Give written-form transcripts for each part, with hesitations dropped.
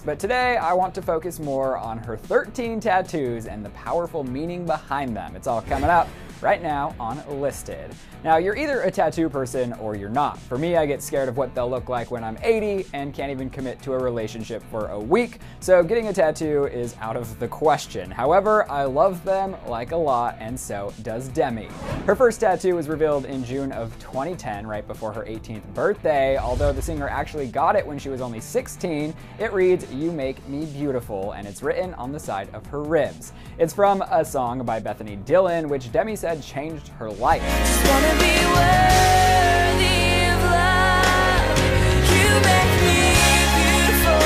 but today I want to focus more on her 13 tattoos and the powerful meaning behind them. It's all coming up right now on Listed. Now, you're either a tattoo person or you're not. For me, I get scared of what they'll look like when I'm 80 and can't even commit to a relationship for a week, so getting a tattoo is out of the question. However, I love them like a lot, and so does Demi. Her first tattoo was revealed in June of 2010, right before her 18th birthday. Although the singer actually got it when she was only 16, it reads, "You Make Me Beautiful," and it's written on the side of her ribs. It's from a song by Bethany Dillon, which Demi said changed her life. Just wanna be worthy of love. You make me beautiful.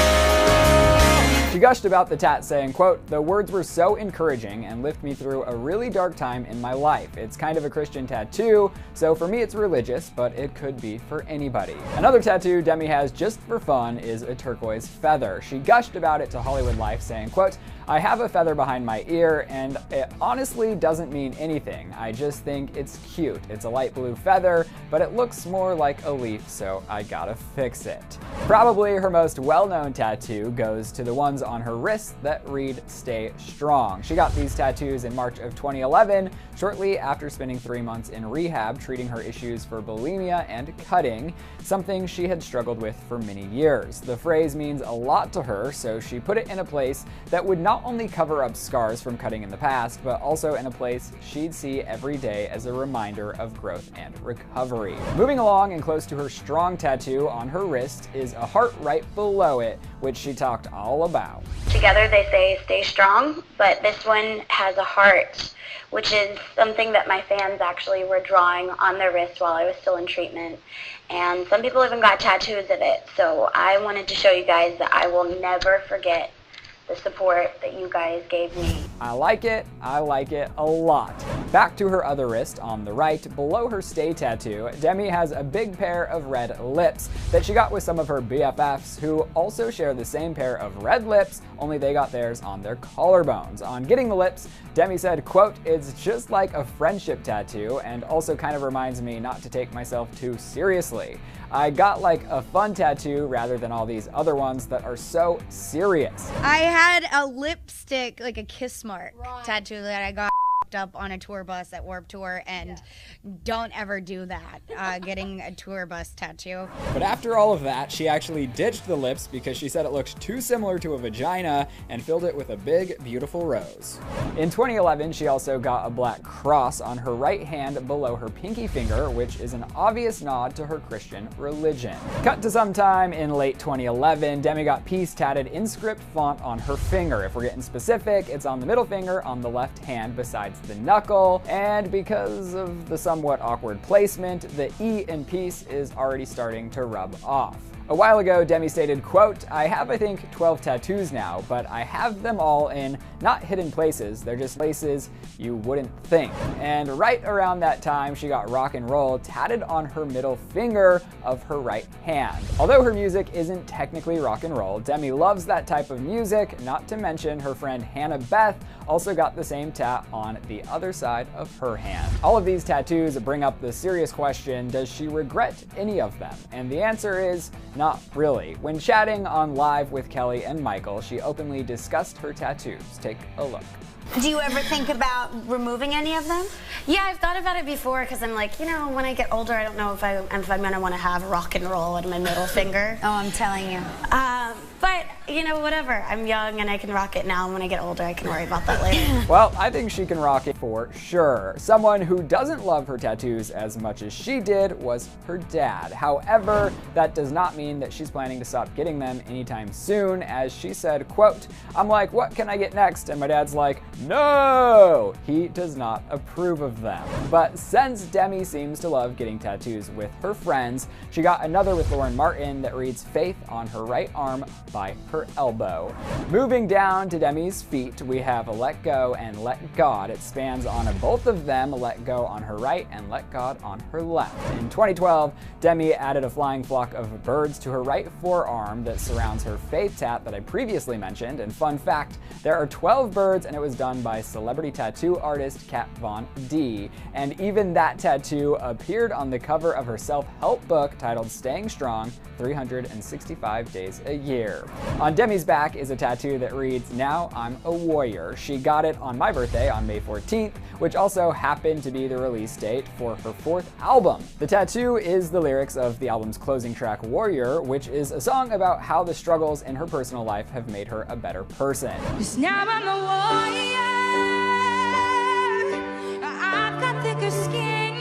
She gushed about the tat, saying, quote, "The words were so encouraging and lift me through a really dark time in my life. It's kind of a Christian tattoo, so for me it's religious, but it could be for anybody." Another tattoo Demi has just for fun is a turquoise feather. She gushed about it to Hollywood Life, saying, quote, "I have a feather behind my ear, and it honestly doesn't mean anything. I just think it's cute. It's a light blue feather, but it looks more like a leaf, so I gotta fix it." Probably her most well-known tattoo goes to the ones on her wrists that read "Stay Strong." She got these tattoos in March of 2011, shortly after spending 3 months in rehab treating her issues for bulimia and cutting, something she had struggled with for many years. The phrase means a lot to her, so she put it in a place that would not only cover up scars from cutting in the past, but also in a place she'd see every day as a reminder of growth and recovery. Moving along and close to her strong tattoo on her wrist is a heart right below it, which she talked all about. Together they say "stay strong," but this one has a heart, which is something that my fans actually were drawing on their wrist while I was still in treatment. And some people even got tattoos of it, so I wanted to show you guys that I will never forget the support that you guys gave me. I like it a lot. Back to her other wrist on the right, below her stay tattoo, Demi has a big pair of red lips that she got with some of her BFFs who also share the same pair of red lips, only they got theirs on their collarbones. On getting the lips, Demi said, quote, "It's just like a friendship tattoo and also kind of reminds me not to take myself too seriously. I got like a fun tattoo rather than all these other ones that are so serious." I had a lipstick, like a kiss mark tattoo that I got up on a tour bus at Warped Tour, and don't ever do that, getting a tour bus tattoo. But after all of that, she actually ditched the lips because she said it looked too similar to a vagina and filled it with a big, beautiful rose. In 2011, she also got a black cross on her right hand below her pinky finger, which is an obvious nod to her Christian religion. Cut to sometime in late 2011, Demi got peace tatted in script font on her finger. If we're getting specific, it's on the middle finger on the left hand besides the knuckle, and because of the somewhat awkward placement, the E in peace is already starting to rub off. A while ago, Demi stated, quote, "I have, I think, 12 tattoos now, but I have them all in not hidden places, they're just places you wouldn't think." And right around that time, she got rock and roll tatted on her middle finger of her right hand. Although her music isn't technically rock and roll, Demi loves that type of music, not to mention her friend Hannah Beth also got the same tat on the other side of her hand. All of these tattoos bring up the serious question, does she regret any of them? And the answer is, not really. When chatting on Live with Kelly and Michael, she openly discussed her tattoos. Take a look. Do you ever think about removing any of them? Yeah, I've thought about it before because I'm like, when I get older, I don't know if I'm going to want to have rock and roll in my middle finger. Oh, I'm telling you. But, whatever. I'm young and I can rock it now, and when I get older, I can worry about that later. Well, I think she can rock it for sure. Someone who doesn't love her tattoos as much as she did was her dad. However, that does not mean that she's planning to stop getting them anytime soon, as she said, quote, "I'm like, what can I get next?" And my dad's like, "No!" He does not approve of them. But since Demi seems to love getting tattoos with her friends, she got another with Lauren Martin that reads "Faith" on her right arm by her elbow. Moving down to Demi's feet, we have a "Let Go" and "Let God." It spans on both of them, "Let Go" on her right and "Let God" on her left. In 2012, Demi added a flying flock of birds to her right forearm that surrounds her faith tat that I previously mentioned. And fun fact, there are 12 birds, and it was done by celebrity tattoo artist Kat Von D. And even that tattoo appeared on the cover of her self-help book titled "Staying Strong, 365 Days a Year." On On Demi's back is a tattoo that reads, "Now I'm a warrior." She got it on my birthday on May 14th, which also happened to be the release date for her 4th album. The tattoo is the lyrics of the album's closing track, Warrior, which is a song about how the struggles in her personal life have made her a better person. 'Cause now I'm a warrior. I've got thicker skin.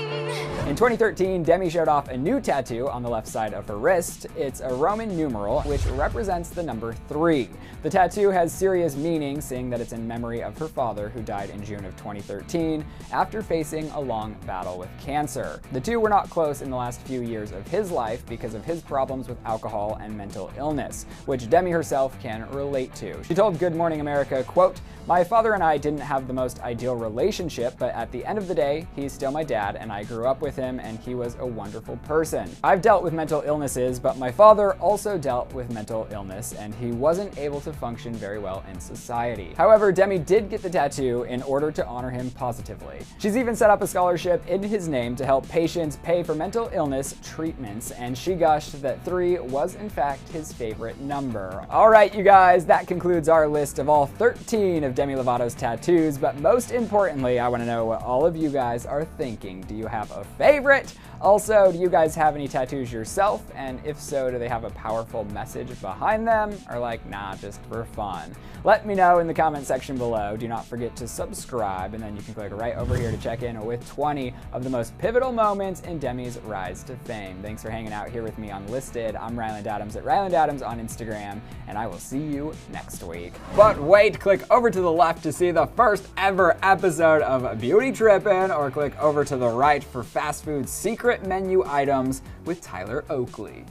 In 2013, Demi showed off a new tattoo on the left side of her wrist. It's a Roman numeral, which represents the number 3. The tattoo has serious meaning, seeing that it's in memory of her father, who died in June of 2013 after facing a long battle with cancer. The two were not close in the last few years of his life because of his problems with alcohol and mental illness, which Demi herself can relate to. She told Good Morning America, quote, "My father and I didn't have the most ideal relationship, but at the end of the day, he's still my dad, and I grew up with him, and he was a wonderful person. I've dealt with mental illnesses, but my father also dealt with mental illness, and he wasn't able to function very well in society." However, Demi did get the tattoo in order to honor him positively. She's even set up a scholarship in his name to help patients pay for mental illness treatments, and she gushed that 3 was in fact his favorite number. All right, you guys, that concludes our list of all 13 of Demi Lovato's tattoos, but most importantly, I want to know what all of you guys are thinking. Do you have a favorite? Also, do you guys have any tattoos yourself? And if so, do they have a powerful message behind them? Or like, nah, just for fun? Let me know in the comment section below. Do not forget to subscribe, and then you can click right over here to check in with 20 of the most pivotal moments in Demi's rise to fame. Thanks for hanging out here with me on Listed. I'm Ryland Adams at Ryland Adams on Instagram, and I will see you next week. But wait, click over to the left to see the first ever episode of Beauty Trippin', or click over to the right for fast food secret menu items with Tyler Oakley.